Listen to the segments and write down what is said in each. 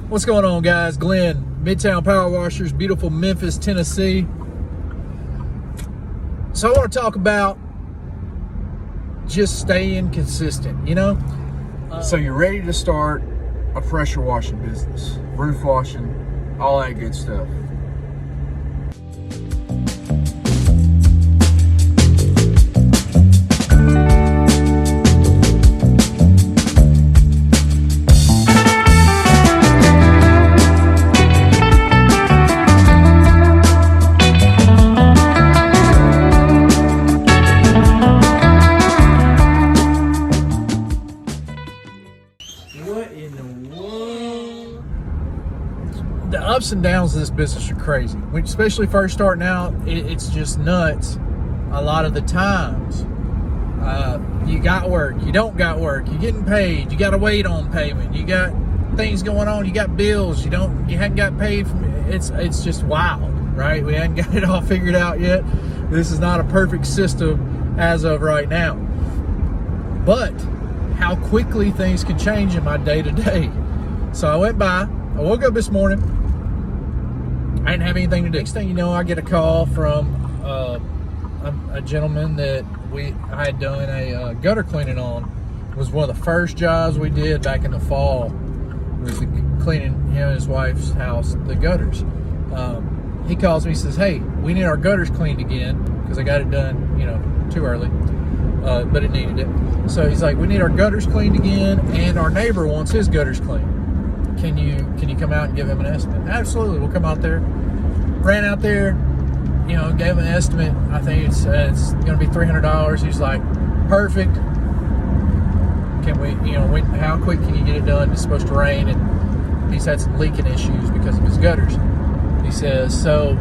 What's going on, guys? Glenn, Midtown Power Washers, beautiful Memphis, Tennessee. So I want to talk about just staying consistent, So you're ready to start a pressure washing business, roof washing, all that good stuff. What in the world? The ups and downs of this business are crazy. When, especially first starting out, it's just nuts. A lot of the times, you got work, you don't got work, you're getting paid, you got to wait on payment, you got things going on, you got bills, you hadn't got paid from it. It's just wild, right? We hadn't got it all figured out yet. This is not a perfect system as of right now. But how quickly things can change in my day-to-day. So I woke up this morning, I didn't have anything to do. Next thing you know, I get a call from a gentleman that I had done a gutter cleaning on. It was one of the first jobs we did back in the fall, was cleaning him and his wife's house, the gutters. He calls me, he says, "Hey, we need our gutters cleaned again," because I got it done, too early. But it needed it. So he's like, "We need our gutters cleaned again, and our neighbor wants his gutters cleaned. Can you come out and give him an estimate?" Absolutely, we'll come out there. Ran out there, gave him an estimate. I think it's going to be $300. He's like, "Perfect. Can we, how quick can you get it done? It's supposed to rain, and he's had some leaking issues because of his gutters." He says, so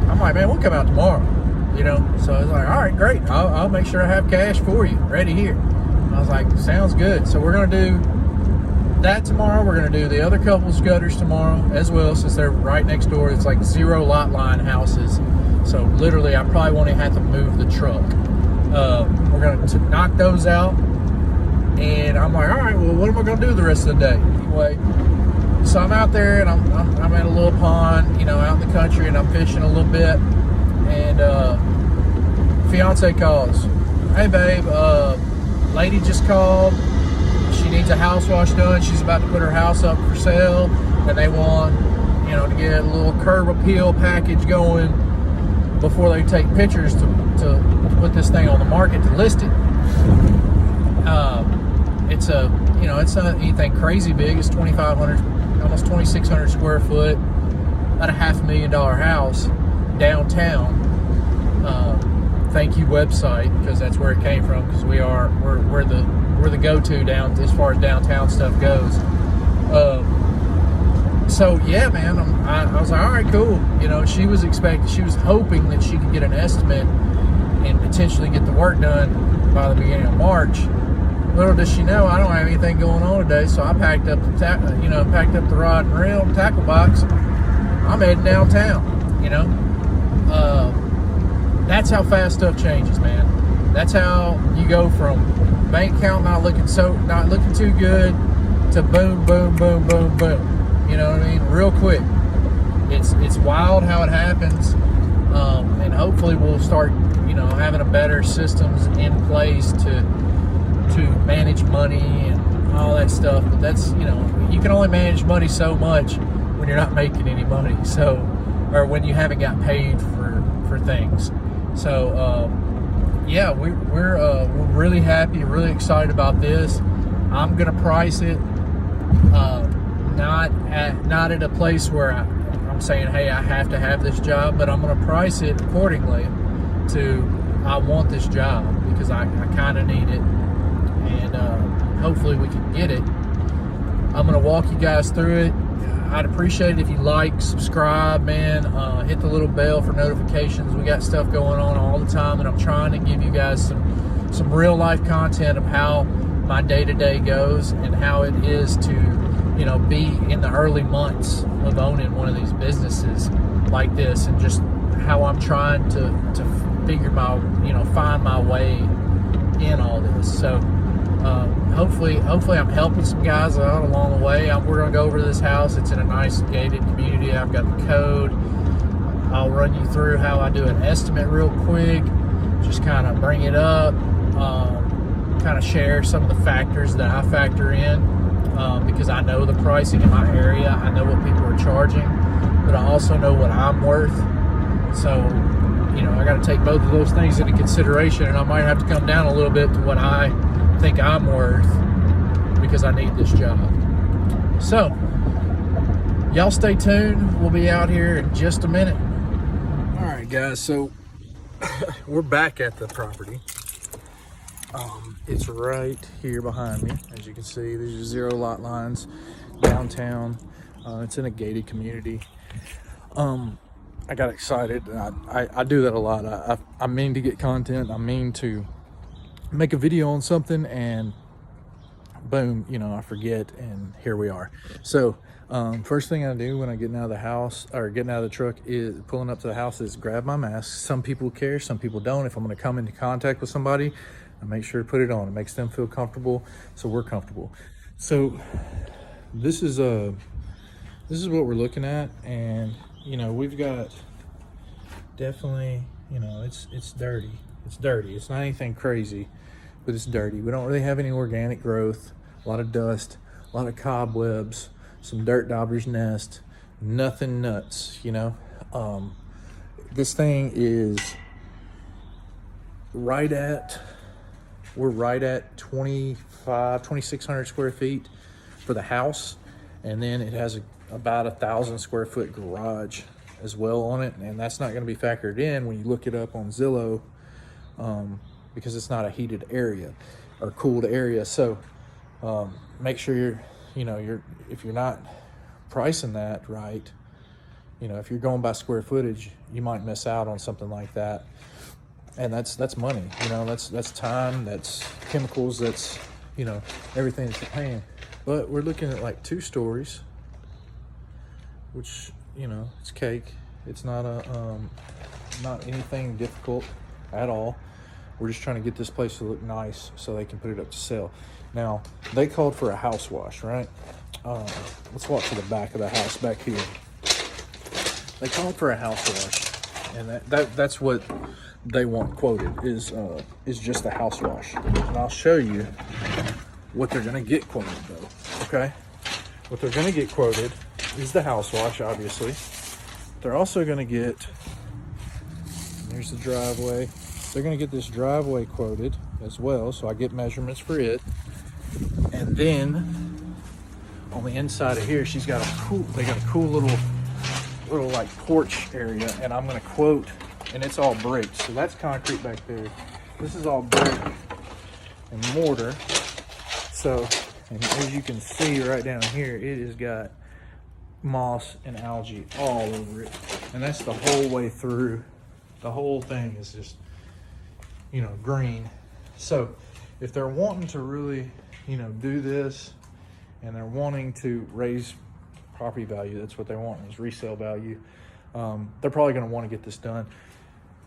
I'm like, "Man, we'll come out tomorrow." So I was like, "All right, great. I'll make sure I have cash for you ready here." And I was like, "Sounds good." So we're going to do that tomorrow. We're going to do the other couple's gutters tomorrow as well, since they're right next door. It's like 0 lot line houses. So literally, I probably won't even have to move the truck. We're going to knock those out. And I'm like, all right, well, what am I going to do the rest of the day? Anyway, so I'm out there, and I'm at a little pond, out in the country, and I'm fishing a little bit. And fiance calls, "Hey babe, lady just called. She needs a house wash done. She's about to put her house up for sale, and they want, to get a little curb appeal package going before they take pictures to put this thing on the market to list it." It's not anything crazy big. It's 2,500, almost 2,600 square foot, about a $500,000 house downtown. Thank you website, because that's where it came from, because we're the go-to down as far as downtown stuff goes. So yeah, man, I was like, all right, cool. She was hoping that she could get an estimate and potentially get the work done by the beginning of March. Little does she know, I don't have anything going on today, so I packed up the rod and reel, tackle box. I'm heading downtown. That's how fast stuff changes, man. That's how you go from bank account not looking too good to boom, boom, boom, boom, boom. You know what I mean? Real quick. It's wild how it happens. And hopefully we'll start, having a better systems in place to manage money and all that stuff. But that's, you can only manage money so much when you're not making any money. So, or when you haven't got paid for things. So yeah, we're really happy, really excited about this. I'm gonna price it not at a place where I'm saying, hey, I have to have this job, but I'm gonna price it accordingly to, I want this job because I kind of need it, and hopefully we can get it. I'm gonna walk you guys through it. I'd appreciate it if you like, subscribe, man. Hit the little bell for notifications. We got stuff going on all the time, and I'm trying to give you guys some real life content of how my day-to-day goes and how it is to, be in the early months of owning one of these businesses like this, and just how I'm trying to figure find my way in all this. So Hopefully I'm helping some guys out along the way. We're gonna go over to this house. It's in a nice gated community. I've got the code. I'll run you through how I do an estimate real quick. Just kind of bring it up, kind of share some of the factors that I factor in, because I know the pricing in my area. I know what people are charging, but I also know what I'm worth. So, you know, I got to take both of those things into consideration, and I might have to come down a little bit to what I think I'm worth because I need this job. So, y'all stay tuned. We'll be out here in just a minute. All right, guys. So we're back at the property. It's right here behind me. As you can see, these are 0 lot lines downtown. It's in a gated community. I got excited. I do that a lot. I mean to get content. I mean to make a video on something, and boom, you know, I forget, and here we are. So first thing I do when I get out of the house, or getting out of the truck, is pulling up to the house, is grab my mask. Some people care, some people don't. If I'm going to come into contact with somebody, I make sure to put it on. It makes them feel comfortable, so we're comfortable. So this is what we're looking at, and you know, we've got definitely, you know, it's dirty. It's dirty. It's not anything crazy, but it's dirty. We don't really have any organic growth. A lot of dust, a lot of cobwebs, some dirt dauber's nest, nothing nuts, you know. This thing is we're right at 2,600 square feet for the house, and then it has about 1,000 square foot garage as well on it, and that's not going to be factored in when you look it up on Zillow, because it's not a heated area or cooled area. So make sure if you're not pricing that right, you know, if you're going by square footage, you might miss out on something like that. And that's money, you know, that's time, that's chemicals, that's, you know, everything that you're paying. But we're looking at like 2 stories, which, you know, it's cake. It's not not anything difficult at all. We're just trying to get this place to look nice so they can put it up to sale. Now, they called for a house wash, right? Let's walk to the back of the house back here. They called for a house wash, and that's what they want quoted, is just the house wash. And I'll show you what they're gonna get quoted though, okay? What they're gonna get quoted is the house wash, obviously. They're also gonna get, there's the driveway. They're gonna get this driveway quoted as well, so I get measurements for it. And then on the inside of here, they got a cool little like porch area, and I'm gonna quote, and it's all brick. So that's concrete back there. This is all brick and mortar. So, and as you can see right down here, it has got moss and algae all over it. And that's the whole way through. The whole thing is just, you know, green. So if they're wanting to really, you know, do this, and they're wanting to raise property value, that's what they want, is resale value. They're probably going to want to get this done,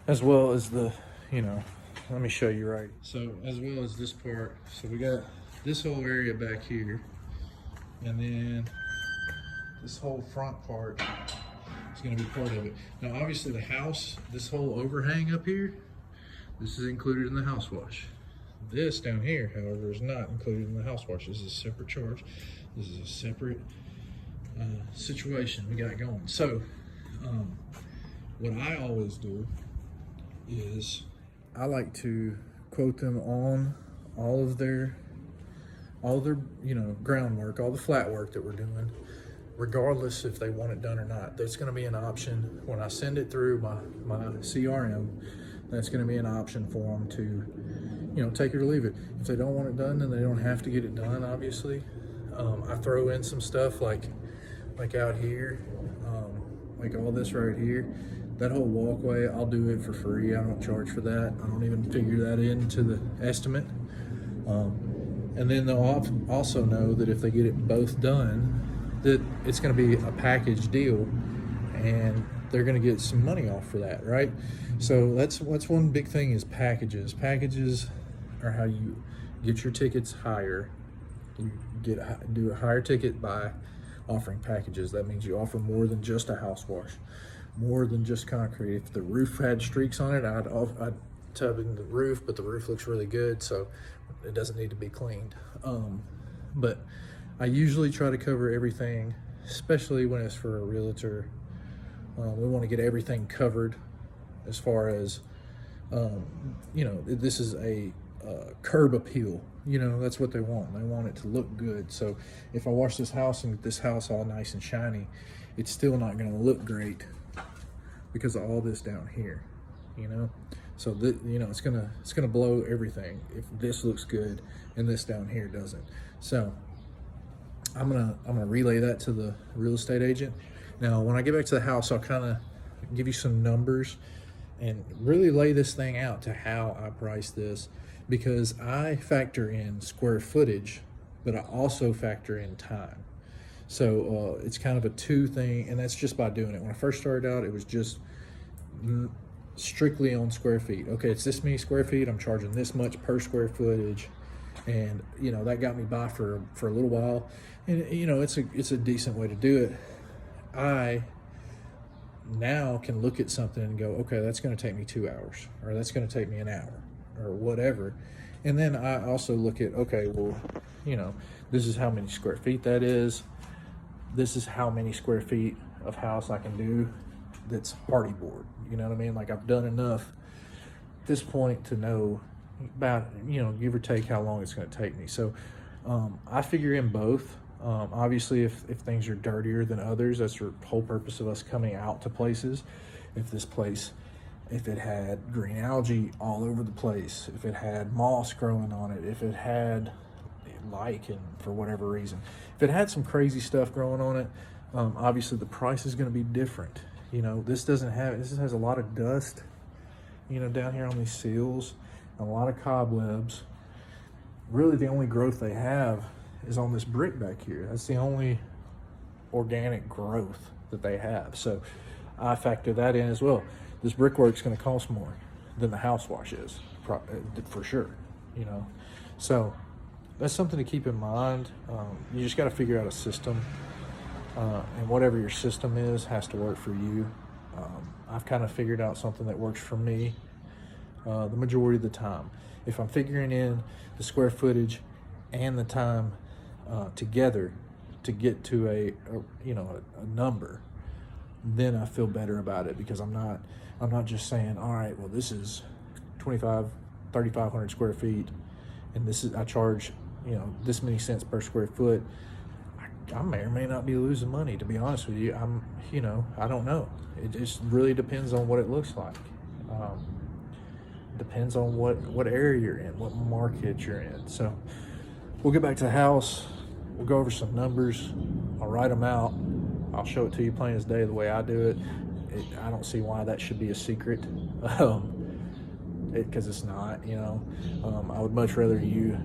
as well as the, you know, let me show you right. So as well as this part, so we got this whole area back here, and then this whole front part is going to be part of it. Now obviously the house, this whole overhang up here, this is included in the house wash. This down here, however, is not included in the house wash. This is a separate charge. This is a separate situation we got going. So what I always do is I like to quote them on all their you know, groundwork, all the flat work that we're doing, regardless if they want it done or not. That's going to be an option when I send it through my CRM. That's going to be an option for them to, you know, take it or leave it. If they don't want it done, then they don't have to get it done, obviously. I throw in some stuff like out here, like all this right here. That whole walkway, I'll do it for free. I don't charge for that. I don't even figure that into the estimate. And then they'll also know that if they get it both done, that it's going to be a package deal, and they're going to get some money off for that, right? So that's one big thing, is packages. Packages are how you get your tickets higher. You do a higher ticket by offering packages. That means you offer more than just a house wash, more than just concrete. If the roof had streaks on it, I'd tub in the roof, but the roof looks really good, so it doesn't need to be cleaned. But I usually try to cover everything, especially when it's for a realtor. We want to get everything covered as far as, this is a curb appeal. That's what they want. They want it to look good. So if I wash this house and get this house all nice and shiny, it's still not going to look great because of all this down here, So it's gonna blow everything if this looks good and this down here doesn't. So I'm gonna relay that to the real estate agent. Now, when I get back to the house, I'll kind of give you some numbers and really lay this thing out to how I price this, because I factor in square footage, but I also factor in time. So it's kind of a two thing, and that's just by doing it. When I first started out, it was just strictly on square feet. Okay, it's this many square feet, I'm charging this much per square footage, and that got me by for a little while, and it's a decent way to do it. I now can look at something and go, okay, that's going to take me 2 hours, or that's going to take me an hour, or whatever. And then I also look at, okay, well, this is how many square feet that is. This is how many square feet of house I can do that's hardy board. You know what I mean? Like, I've done enough at this point to know about, give or take how long it's going to take me. So I figure in both. Obviously, if things are dirtier than others, that's the whole purpose of us coming out to places. If it had green algae all over the place, if it had moss growing on it, if it had lichen for whatever reason, if it had some crazy stuff growing on it, obviously the price is going to be different. This has a lot of dust, down here on these seals, a lot of cobwebs. Really, the only growth they have is on this brick back here. That's the only organic growth that they have. So I factor that in as well. This brickwork's going to cost more than the house wash is, for sure. So that's something to keep in mind. You just got to figure out a system, and whatever your system is has to work for you. I've kind of figured out something that works for me the majority of the time. If I'm figuring in the square footage and the time together to get to a number, then I feel better about it, because I'm not just saying, all right, well, this is 3,500 square feet, and I charge this many cents per square foot. I may or may not be losing money, to be honest with you. I don't know. It just really depends on what it looks like. Depends on what area you're in, what market you're in. So we'll get back to the house. We'll go over some numbers. I'll write them out. I'll show it to you plain as day the way I do it. I don't see why that should be a secret, because it's not. I would much rather you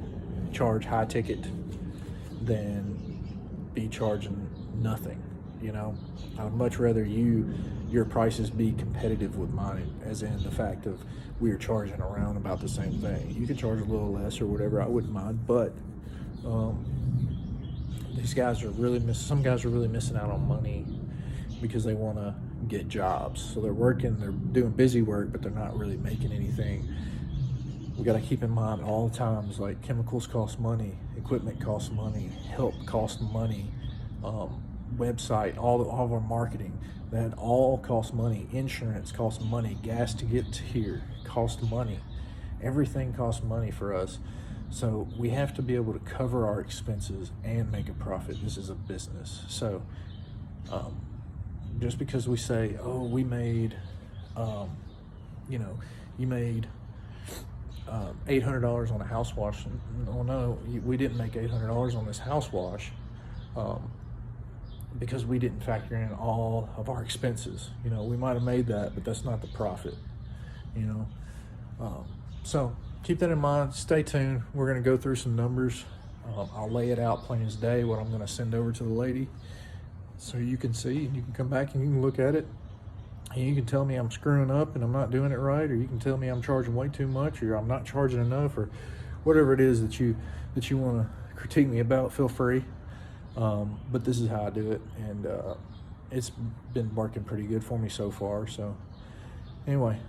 charge high ticket than be charging nothing. I would much rather your prices be competitive with mine, as in the fact of we are charging around about the same thing. You can charge a little less or whatever, I wouldn't mind, but these guys are some guys are really missing out on money because they want to get jobs. So they're doing busy work, but they're not really making anything. We got to keep in mind all the times, like, chemicals cost money, equipment costs money, help costs money, website, all of our marketing, that all costs money. Insurance costs money. Gas to get to here costs money. Everything costs money for us. So we have to be able to cover our expenses and make a profit. This is a business. So just because we say, oh, we made, you made $800 on a house wash. Oh no, we didn't make $800 on this house wash because we didn't factor in all of our expenses. We might have made that, but that's not the profit. So keep that in mind. Stay tuned. We're going to go through some numbers. I'll lay it out plain as day, what I'm going to send over to the lady, so you can see, and you can come back and you can look at it, and you can tell me I'm screwing up and I'm not doing it right, or you can tell me I'm charging way too much, or I'm not charging enough, or whatever it is that you want to critique me about, feel free. But this is how I do it, and it's been working pretty good for me so far. So anyway.